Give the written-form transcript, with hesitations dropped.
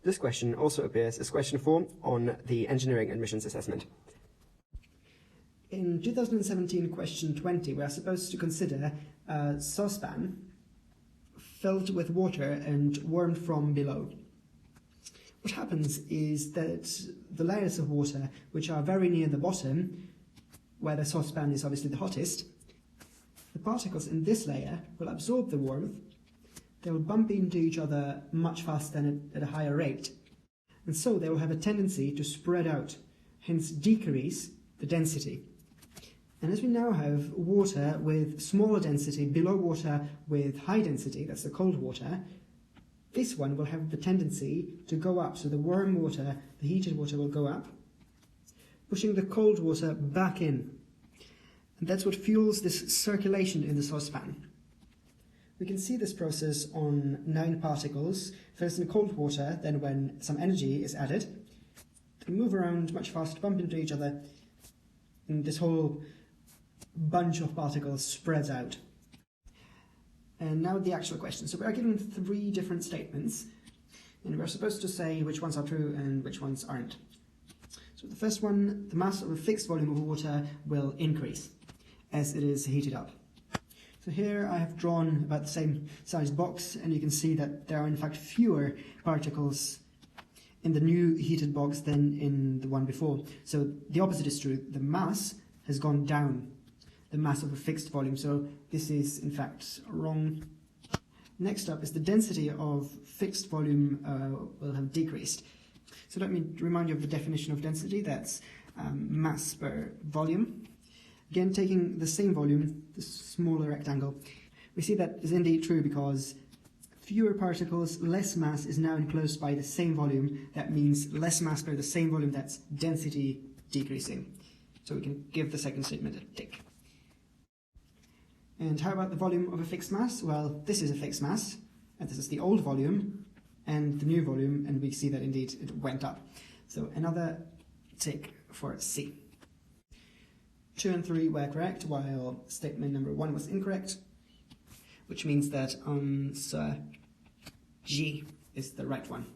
This question also appears as question 4 on the engineering admissions assessment. In 2017 question 20, we are supposed to consider a saucepan filled with water and warmed from below. What happens is that the layers of water, which are very near the bottom, where the saucepan is obviously the hottest, the particles in this layer will absorb the warmth. They will bump into each other much faster and at a higher rate. And so they will have a tendency to spread out, hence decrease the density. And as we now have water with smaller density below water with high density, that's the cold water, this one will have the tendency to go up. So the warm water, the heated water will go up, pushing the cold water back in. And that's what fuels this circulation in the saucepan. We can see this process on 9 particles, first in cold water, then when some energy is added. They move around much faster, bump into each other, and this whole bunch of particles spreads out. And now the actual question. So we are given 3 different statements, and we're supposed to say which ones are true and which ones aren't. So the first one, the mass of a fixed volume of water will increase as it is heated up. So here I have drawn about the same size box, and you can see that there are in fact fewer particles in the new heated box than in the one before. So the opposite is true. The mass has gone down, the mass of a fixed volume. So this is in fact wrong. Next up is the density of fixed volume will have decreased. So let me remind you of the definition of density. That's mass per volume. Again, taking the same volume, the smaller rectangle, we see that is indeed true because fewer particles, less mass is now enclosed by the same volume. That means less mass per the same volume, that's density decreasing. So we can give the second statement a tick. And how about the volume of a fixed mass? Well, this is a fixed mass, and this is the old volume and the new volume, and we see that indeed it went up. So another tick for C. 2 and 3 were correct, while statement number 1 was incorrect, which means that answer G is the right one.